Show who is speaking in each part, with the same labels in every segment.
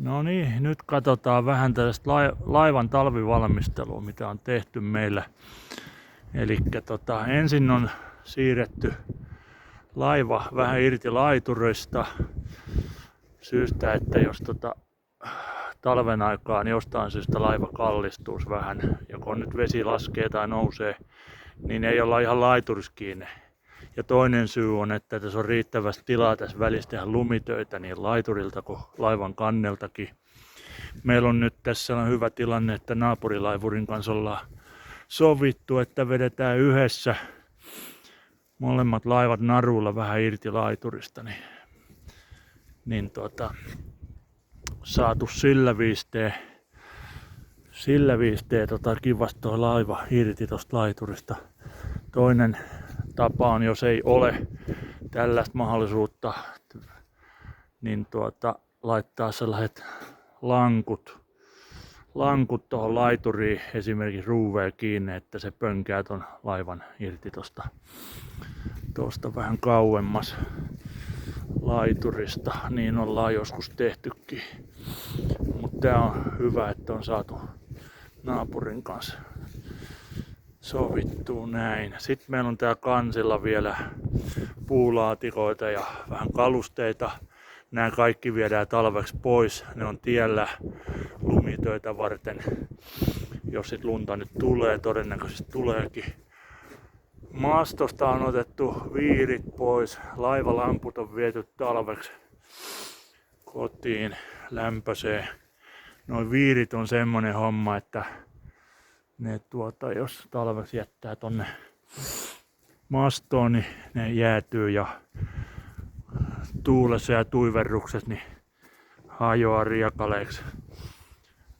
Speaker 1: No niin, nyt katsotaan vähän tällaista laivan talvivalmistelua, mitä on tehty meillä. Eli ensin on siirretty laiva vähän irti laiturista syystä, että jos talven aikaan jostain syystä laiva kallistuisi vähän, joko nyt vesi laskee tai nousee, niin ei olla ihan laiturissa kiinni. Ja toinen syy on, että tässä on riittävästi tilaa tässä välissä tehdä lumitöitä niin laiturilta kuin laivan kanneltakin. Meillä on nyt tässä on hyvä tilanne, että naapurilaivurin kanssa ollaan sovittu, että vedetään yhdessä molemmat laivat narulla vähän irti laiturista, niin saatu sillä viistee kivasti toi laiva irti tosta laiturista. Toinen tapa on, jos ei ole tällaista mahdollisuutta, niin laittaa sellaiset lankut tuohon laituriin, esimerkiksi ruuveen kiinni, että se pönkää ton laivan irti tosta vähän kauemmas laiturista. Niin ollaan joskus tehtykin. Mutta tää on hyvä, että on saatu naapurin kanssa sovittuu näin. Sitten meillä on täällä kansilla vielä puulaatikoita ja vähän kalusteita. Nämä kaikki viedään talveksi pois. Ne on tiellä lumitöitä varten. Jos sit lunta nyt tulee, todennäköisesti tuleekin. Maastosta on otettu viirit pois. Laivalamput on viety talveksi kotiin lämpöiseen. Noin viirit on semmonen homma, että ne jos talveksi jättää tonne mastoon, niin ne jäätyy ja tuulessa ja tuiverruksessa niin hajoaa riekaleiksi.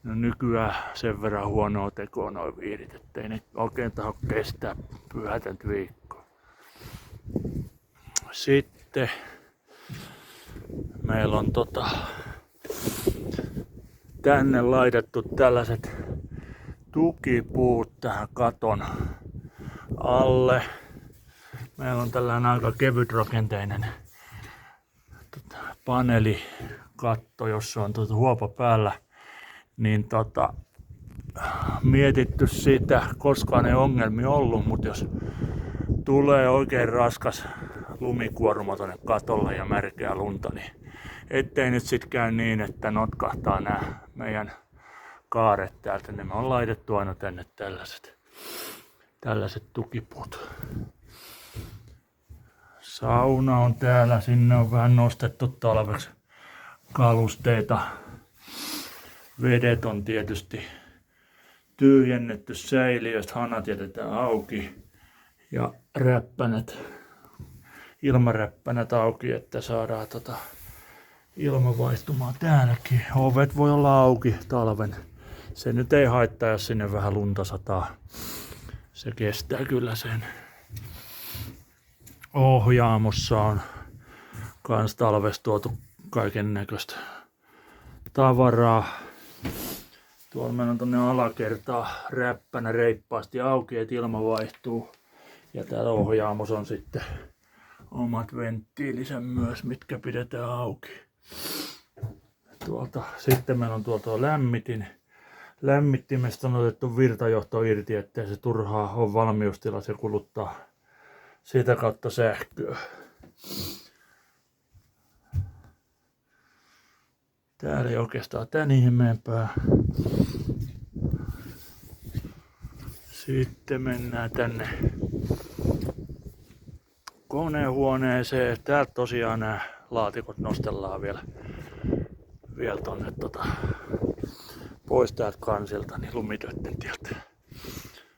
Speaker 1: No nykyään sen verran huonoa tekoa noin viirit, ettei ne oikein taho kestää pyhätäntä viikkoa. Sitten meillä on tänne laitettu tällaiset tukipuut tähän katon alle. Meillä on tällainen aika kevytrakenteinen paneelikatto, jossa on huopa päällä. Niin mietitty sitä, koskaan ei ongelmia ollut, mutta jos tulee oikein raskas lumikuorma tonne katolle ja märkää lunta, niin ettei nyt sit käy niin, että notkahtaa nämä meidän kaaret täältä, niin me on laitettu aina tänne tällaiset tukipuut. Sauna on täällä, sinne on vähän nostettu talveksi kalusteita. Vedet on tietysti tyhjennetty säiliöistä, hanat jätetään auki ja ilmaräppänät auki, että saadaan ilma vaihtumaan täälläkin. Ovet voi olla auki talven. Se nyt ei haittaa, jos sinne vähän lunta sataa. Se kestää kyllä sen. Ohjaamossa on kans talvesta tuotu kaiken näköistä tavaraa. Tuolla meillä on tonne alakertaa räppänä reippaasti auki, että ilma vaihtuu. Ja täällä ohjaamossa on sitten omat venttiilisen myös, mitkä pidetään auki. Sitten meillä on tuolta lämmitin. Lämmittimestä on otettu virtajohto irti, ettei se turhaa ole valmiustilassa ja kuluttaa sitä kautta sähköä. Täällä ei oikeastaan tän ihmeempää. Sitten mennään tänne konehuoneeseen. Täältä tosiaan nämä laatikot nostellaan vielä tonne pois täältä kansilta, niin lumitöiden tieltä.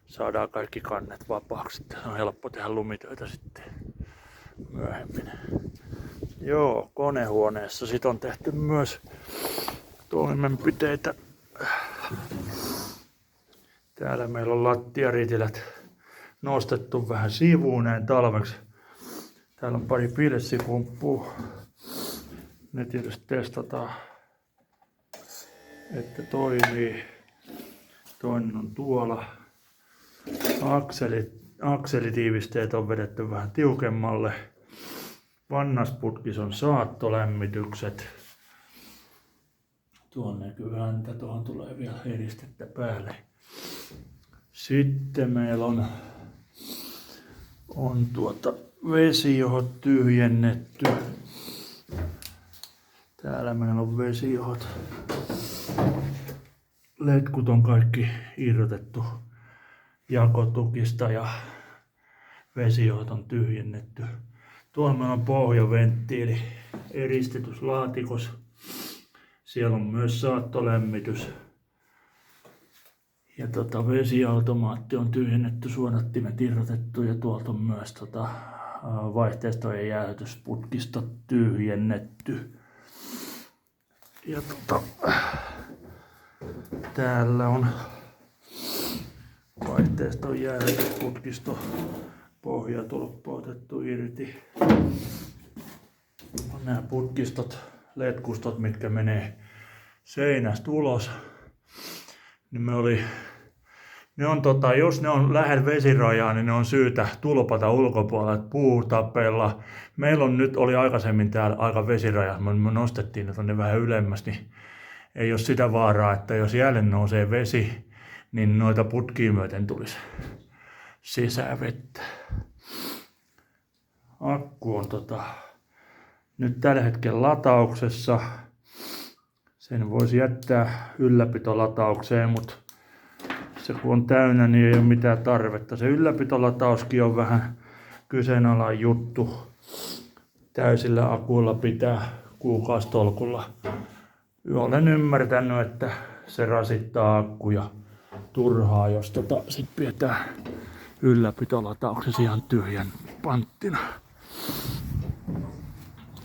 Speaker 1: Saadaan kaikki kannet vapaaksi. Se on helppo tehdä lumitöitä sitten myöhemmin. Joo, konehuoneessa sit on tehty myös toimenpiteitä. Täällä meillä on lattiaritilät nostettu vähän sivuun näin talveksi. Täällä on pari pilssipumppua. Ne tietysti testataan, että toimii. Toinen on tuolla. Akselitiivisteet on vedetty vähän tiukemmalle. Vannasputkis on saattolämmitykset. Tuon näkyy häntä, tuohon tulee vielä eristettä päälle. Sitten meillä on vesijohot tyhjennetty. Täällä meillä on vesijohot. Letkut on kaikki irrotettu jakotukista ja vesijohot on tyhjennetty. Tuolla meillä on pohjaventtiili eristetyslaatikos. Siellä on myös saattolämmitys. Ja vesiautomaatti on tyhjennetty, suodattimet irrotettu ja tuolta on myös vaihteistojen jäähdytysputkisto tyhjennetty. Ja täällä on vaihteiston jäähdytysputkisto, pohjatolppa otettu irti. Nämä putkistot, letkustot, mitkä menee seinästä ulos, niin jos ne on lähellä vesirajaa, niin ne on syytä tulpata ulkopuolella puutapeilla. Meillä oli aikaisemmin täällä aika vesiraja, me nostettiin ne tonne vähän ylemmäs, niin ei ole sitä vaaraa, että jos jälleen nousee vesi, niin noita putkia myöten tulisi sisään vettä. Akku on nyt tällä hetkellä latauksessa. Sen voisi jättää ylläpitolataukseen, mutta se kun on täynnä, niin ei ole mitään tarvetta. Se ylläpitolatauskin on vähän kyseenalainen juttu. Täysillä akuilla pitää kuukausitolkulla. Olen ymmärtänyt, että se rasittaa akkuja turhaa, jos sit pidetään ylläpitolatauksessa ihan tyhjän panttina.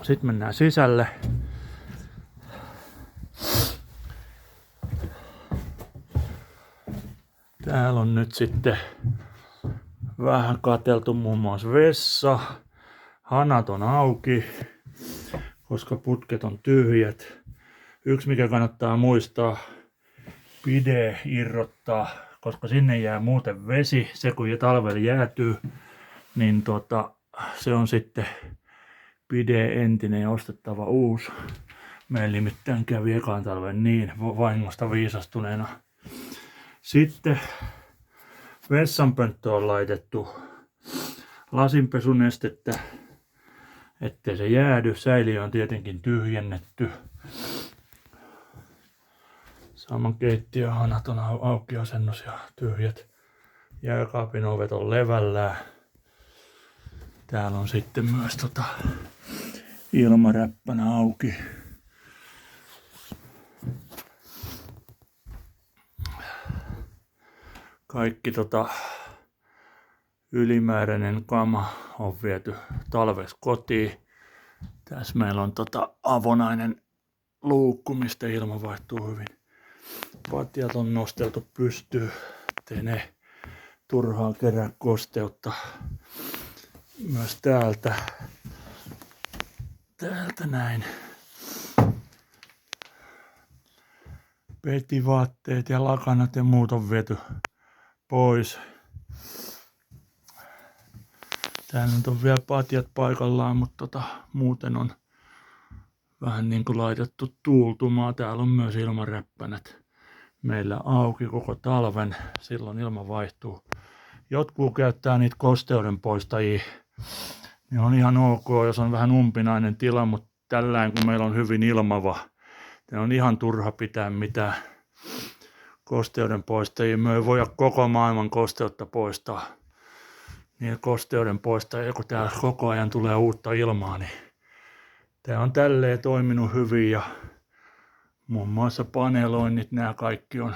Speaker 1: Sitten mennään sisälle. Täällä on nyt sitten vähän katseltu muun muassa vessa. Hanat on auki, koska putket on tyhjät. Yksi mikä kannattaa muistaa, pide irrottaa, koska sinne jää muuten vesi. Se kun talvella jäätyy, niin se on sitten pide entinen ja ostettava uusi. Meillä nimittäin kävi ekan talven niin vahingosta viisastuneena. Sitten vessanpönttö on laitettu lasinpesunestettä, ettei se jäädy. Säiliö on tietenkin tyhjennetty. Saman keittiöhanat on aukiasennus ja tyhjät. Jääkaapin ovet on levällään. Täällä on sitten myös ilmaräppänä auki. Kaikki ylimääräinen kama on viety talves kotiin. Tässä meillä on avonainen luukku, mistä ilma vaihtuu hyvin. Patjat on nosteltu pystyyn, ettei ne turhaan kerää kosteutta. Myös täältä näin. Petivaatteet ja lakanat ja muut on viety pois. Täällä nyt on vielä patjat paikallaan, mutta muuten on vähän niin kuin laitettu tuultumaa. Täällä on myös ilmaräppänät meillä auki koko talven. Silloin ilma vaihtuu. Jotkut käyttää niitä kosteuden poistajia. Ne on ihan ok, jos on vähän umpinainen tila, mutta tällään kun meillä on hyvin ilmava, ne on ihan turha pitää mitään kosteuden poistajia. Me ei voida koko maailman kosteutta poistaa. Niin kosteuden poistajia, kun täällä koko ajan tulee uutta ilmaa, niin tää on tälleen toiminut hyvin ja muun muassa paneloinnit, nämä kaikki on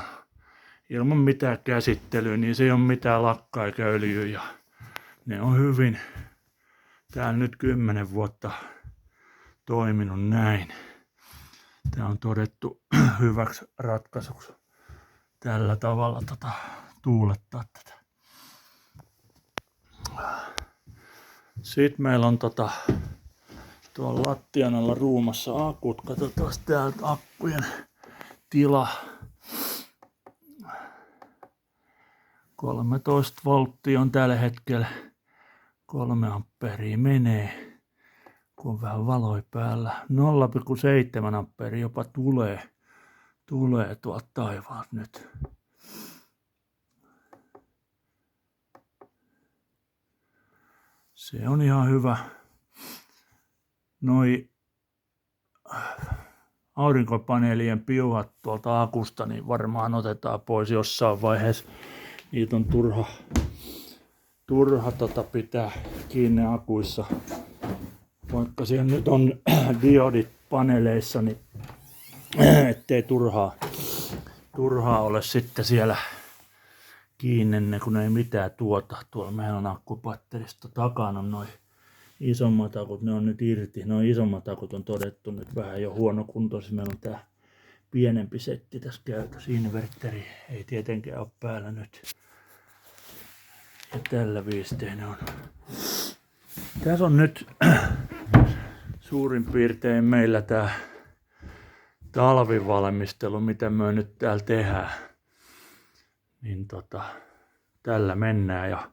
Speaker 1: ilman mitään käsittelyä, niin se ei ole mitään lakkaa eikä öljyä ja ne on hyvin täällä nyt 10 vuotta toiminut näin. Tää on todettu hyväksi ratkaisuksi tällä tavalla tuulettaa tätä. Sitten meillä on tuolla lattian alla ruumassa akut. Katsotaan täältä akkujen tila. 13 volttia on tällä hetkellä. 3 amperia menee, kun on vähän valoi päällä. 0,7 amperia jopa tulee. tulee tuolta taivaalta nyt. Se on ihan hyvä. Noi aurinkopaneelien piuhat tuolta akusta niin varmaan otetaan pois jossain vaiheessa. Niitä on turha pitää kiinni akuissa. Vaikka siellä nyt on diodit paneeleissa, niin ettei turhaa ole sitten siellä kiinni, kun ei mitään tuota. Tuolla meillä on akkupatterista takana noin isommat akut, ne on nyt irti. Nuo isommat akut on todettu nyt vähän jo huonokuntoisia. Meillä on tää pienempi setti tässä käytössä. Inverteri ei tietenkään ole päällä nyt. Ja tällä viistein on. Tässä on nyt suurin piirtein meillä tää talvivalmistelu, mitä me nyt täällä tehdään. Niin tällä mennään ja